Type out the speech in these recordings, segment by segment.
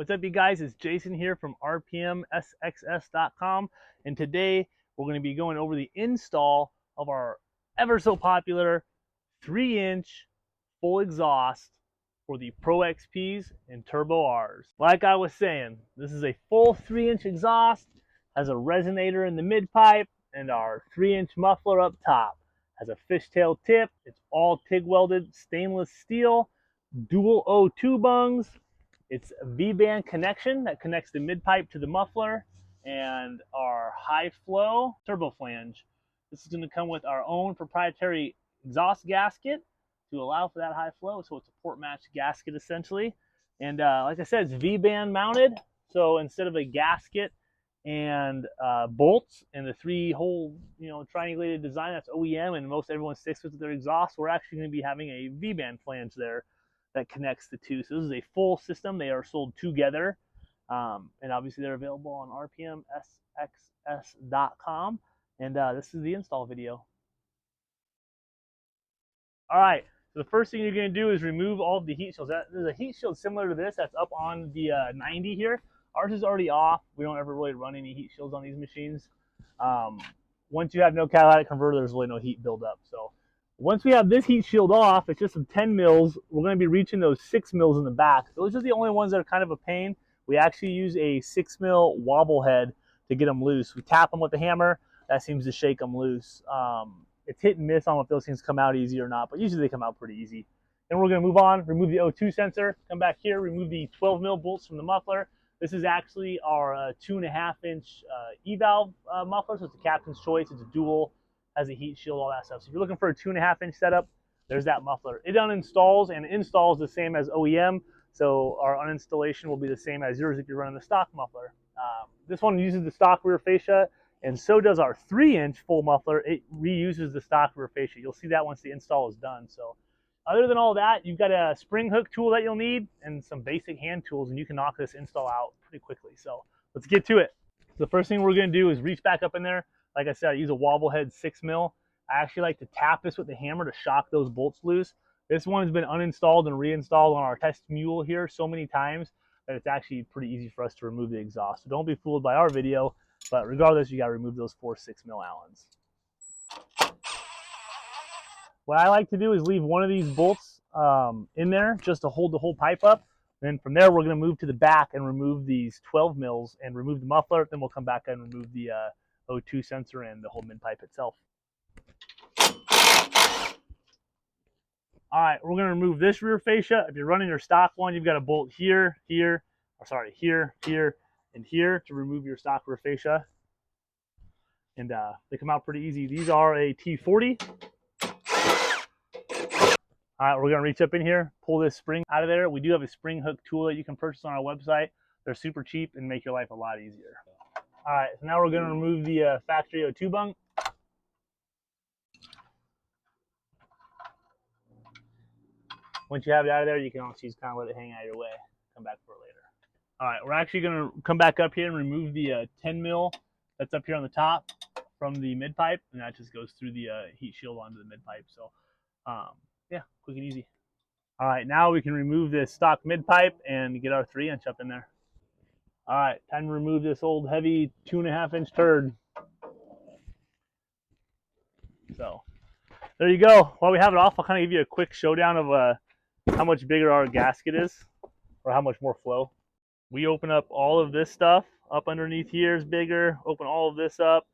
What's up, you guys? It's Jason here from rpmsxs.com, and today we're going to be going over the install of our ever so popular 3-inch full exhaust for the Pro XPs and Turbo Rs. Like I was saying, this is a full 3-inch exhaust, has a resonator in the mid pipe, and our 3-inch muffler up top. Has a fishtail tip. It's all TIG welded stainless steel, dual O2 bungs. It's a V-band connection that connects the mid pipe to the muffler, and our high flow turbo flange. This is going to come with our own proprietary exhaust gasket to allow for that high flow. So it's a port match gasket essentially. And like I said, it's V-band mounted. So instead of a gasket and bolts and the 3-hole, triangulated design that's OEM and most everyone sticks with their exhaust, we're actually going to be having a V-band flange there that connects the two. So this is a full system. They are sold together, and obviously they're available on rpmsxs.com. And this is the install video. All right, so the first thing you're going to do is remove all of the heat shields. There's a heat shield similar to this that's up on the 90 here. Ours is already off. We don't ever really run any heat shields on these machines. Once you have no catalytic converter, there's really no heat buildup. So once we have this heat shield off, it's just some 10 mils. We're going to be reaching those 6 mils in the back. Those are the only ones that are kind of a pain. We actually use a 6 mil wobble head to get them loose. We tap them with the hammer. That seems to shake them loose. It's hit and miss on if those things come out easy or not, but usually they come out pretty easy. Then we're going to move on, remove the O2 sensor, come back here, remove the 12 mil bolts from the muffler. This is actually our 2.5-inch E-valve muffler, so it's a captain's choice. It's a dual, has a heat shield, all that stuff. So if you're looking for a 2.5-inch setup, there's that muffler. It uninstalls and installs the same as OEM, so our uninstallation will be the same as yours if you're running the stock muffler. This one uses the stock rear fascia, and so does our 3-inch full muffler. It reuses the stock rear fascia. You'll see that once the install is done. So other than all that, you've got a spring hook tool that you'll need and some basic hand tools, and you can knock this install out pretty quickly. So let's get to it. The first thing we're going to do is reach back up in there. Like I said, I use a wobble head 6 mil. I actually like to tap this with the hammer to shock those bolts loose. This one has been uninstalled and reinstalled on our test mule here so many times that it's actually pretty easy for us to remove the exhaust. So don't be fooled by our video, but regardless, you got to remove those 4 6 mil Allens. What I like to do is leave one of these bolts in there just to hold the whole pipe up. Then from there, we're going to move to the back and remove these 12 mils and remove the muffler. Then we'll come back and remove the O2 sensor and the whole mid pipe itself. All right, we're going to remove this rear fascia. If you're running your stock one, you've got a bolt here, here, and here to remove your stock rear fascia. And they come out pretty easy. These are a T40. All right, we're going to reach up in here, pull this spring out of there. We do have a spring hook tool that you can purchase on our website. They're super cheap and make your life a lot easier. All right, so now we're going to remove the factory O2 bung. Once you have it out of there, you can also just kind of let it hang out of your way. Come back for it later. All right, we're actually going to come back up here and remove the 10 mil that's up here on the top from the mid pipe, and that just goes through the heat shield onto the mid pipe. So yeah, quick and easy. All right, now we can remove this stock mid pipe and get our 3-inch up in there. All right, time to remove this old heavy 2.5-inch turd. So there you go. While we have it off, I'll kind of give you a quick showdown of how much bigger our gasket is, or how much more flow. We open up all of this stuff. Up underneath here is bigger. Open all of this up.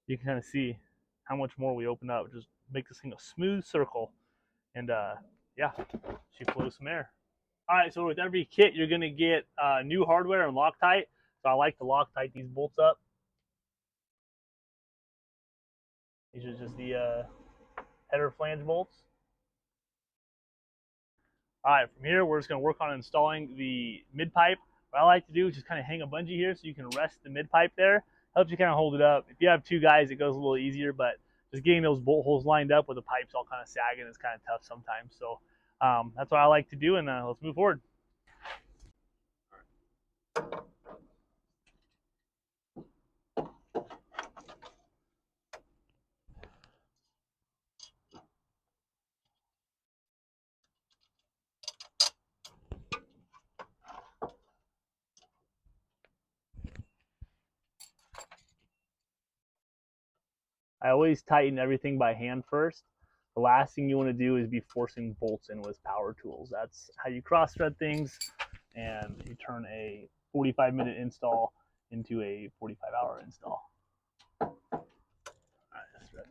You can kind of see how much more we open up. Just make this thing a smooth circle. And yeah, she flows some air. All right, so with every kit, you're going to get new hardware and Loctite. So I like to Loctite these bolts up. These are just the header flange bolts. All right, from here, we're just going to work on installing the mid pipe. What I like to do is just kind of hang a bungee here so you can rest the mid pipe there. Helps you kind of hold it up. If you have 2 guys, it goes a little easier, but just getting those bolt holes lined up with the pipes all kind of sagging is kind of tough sometimes. So that's what I like to do, and let's move forward. I always tighten everything by hand first. The last thing you want to do is be forcing bolts in with power tools. That's how you cross thread things, and you turn a 45-minute install into a 45-hour install. All right, that's ready.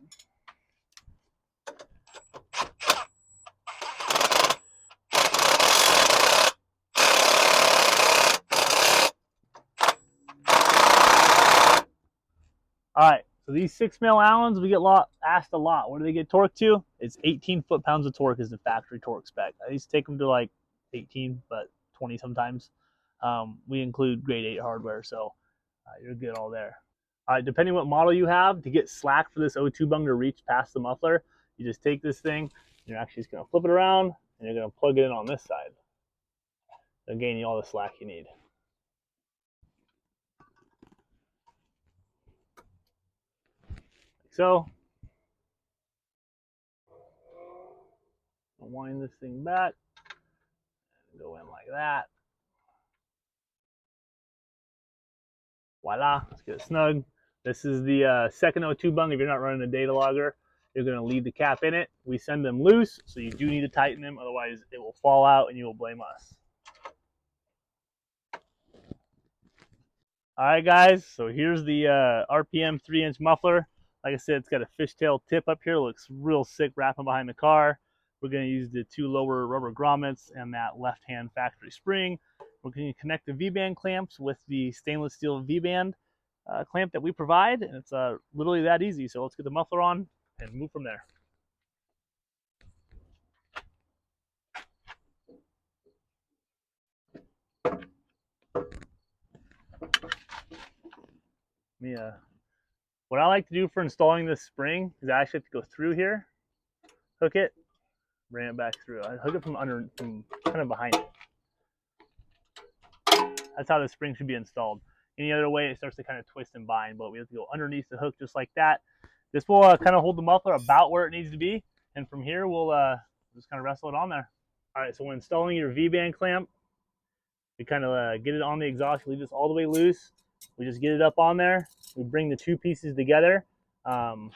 All right, so these 6 mil Allens, we get asked a lot. What do they get torque to? It's 18 foot-pounds of torque is the factory torque spec. I used to take them to like 18, but 20 sometimes. We include grade 8 hardware, so you're good all there. Depending what model you have, to get slack for this O2 bung to reach past the muffler, you just take this thing, and you're actually just going to flip it around, and you're going to plug it in on this side. It'll gain you all the slack you need. So, I'll wind this thing back, and go in like that. Voila, let's get it snug. This is the second O2 bung. If you're not running a data logger, you're going to leave the cap in it. We send them loose, so you do need to tighten them, otherwise it will fall out and you will blame us. All right, guys, so here's the RPM 3-inch muffler. Like I said, it's got a fishtail tip up here. It looks real sick wrapping behind the car. We're going to use the 2 lower rubber grommets and that left-hand factory spring. We're going to connect the V-band clamps with the stainless steel V-band clamp that we provide, and it's literally that easy. So let's get the muffler on and move from there. What I like to do for installing this spring is I actually have to go through here, hook it, bring it back through. I hook it from kind of behind it. That's how the spring should be installed. Any other way, it starts to kind of twist and bind, but we have to go underneath the hook just like that. This will kind of hold the muffler about where it needs to be, and from here we'll just kind of wrestle it on there. All right, so when installing your V-band clamp, we kind of get it on the exhaust, leave this all the way loose. We just get it up on there. We bring the 2 pieces together. It's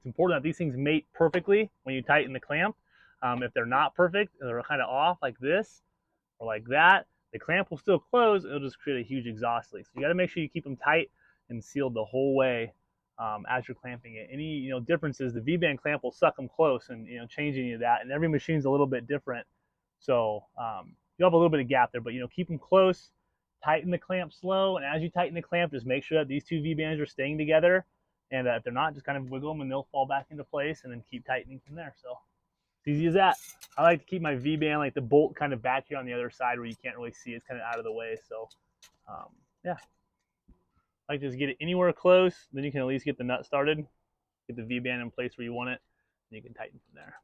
important that these things mate perfectly when you tighten the clamp. If they're not perfect, they're kind of off like this or like that, the clamp will still close. It'll just create a huge exhaust leak. So you got to make sure you keep them tight and sealed the whole way as you're clamping it. Any differences, the V-band clamp will suck them close and change any of that. And every machine's a little bit different, so you have a little bit of gap there. But keep them close. Tighten the clamp slow, and as you tighten the clamp, just make sure that these 2 V-bands are staying together. And if they're not, just kind of wiggle them and they'll fall back into place, and then keep tightening from there. So it's easy as that. I like to keep my V-band, like the bolt, kind of back here on the other side where you can't really see. It's kind of out of the way. So yeah, I like to just get it anywhere close. Then you can at least get the nut started, get the V-band in place where you want it, and you can tighten from there.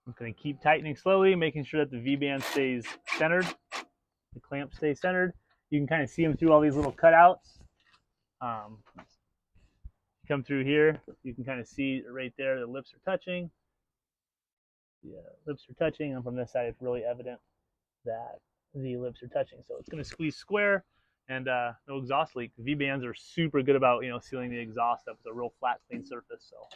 I'm going to keep tightening slowly, making sure that the V-band stays centered, the clamp stays centered. You can kind of see them through all these little cutouts. Come through here, you can kind of see right there the lips are touching. The lips are touching, and from this side it's really evident that the lips are touching. So it's going to squeeze square, and no exhaust leak. The V-bands are super good about sealing the exhaust up with a real flat, clean surface. So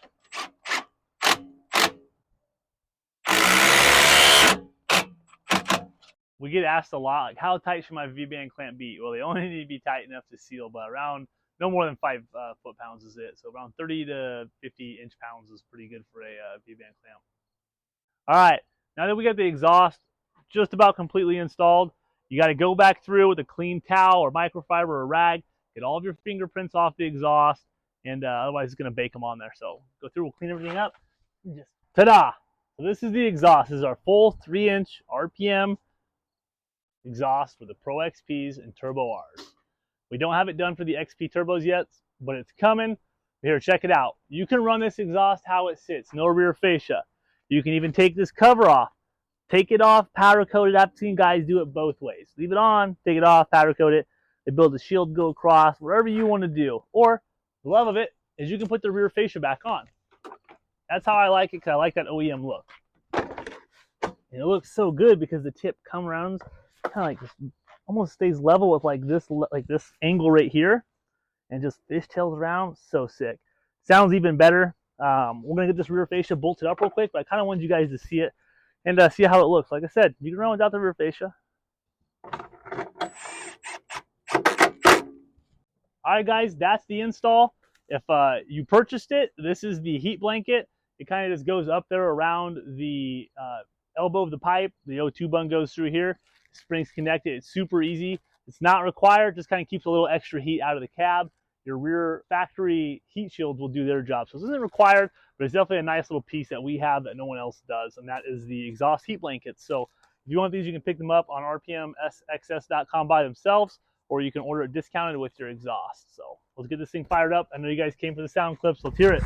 we get asked a lot, like, how tight should my V-band clamp be? Well, they only need to be tight enough to seal, but around no more than 5 foot-pounds is it. So around 30 to 50 inch-pounds is pretty good for a V-band clamp. All right, now that we got the exhaust just about completely installed, you got to go back through with a clean towel or microfiber or rag, get all of your fingerprints off the exhaust, and otherwise it's going to bake them on there. So go through, we'll clean everything up, and just ta-da! So this is the exhaust. This is our full 3-inch RPM exhaust for the Pro XPs and Turbo Rs. We don't have it done for the XP turbos yet, but it's coming. Here, check it out. You can run this exhaust how it sits, no rear fascia. You can even take this cover off, take it off, powder coat it. I've seen guys do it both ways. Leave it on, take it off, powder coat it. They build a shield, go across, whatever you want to do. Or the love of it is you can put the rear fascia back on. That's how I like it, because I like that OEM look. And it looks so good because the tip comes around, kind of like this, almost stays level with like this angle right here. and just fishtails around. So sick. Sounds even better. We're gonna get this rear fascia bolted up real quick, but I kind of wanted you guys to see it and see how it looks. Like I said, you can run without the rear fascia. All right, guys, that's the install. If you purchased it, this is the heat blanket. It kind of just goes up there around the elbow of the pipe. The O2 bung goes through here. Springs connected. It's super easy. It's not required. Just kind of keeps a little extra heat out of the cab. Your rear factory heat shields will do their job. So this isn't required, but it's definitely a nice little piece that we have that no one else does, and that is the exhaust heat blankets. So if you want these, you can pick them up on rpmsxs.com by themselves, or you can order it discounted with your exhaust. So let's get this thing fired up. I know you guys came for the sound clips. Let's hear it.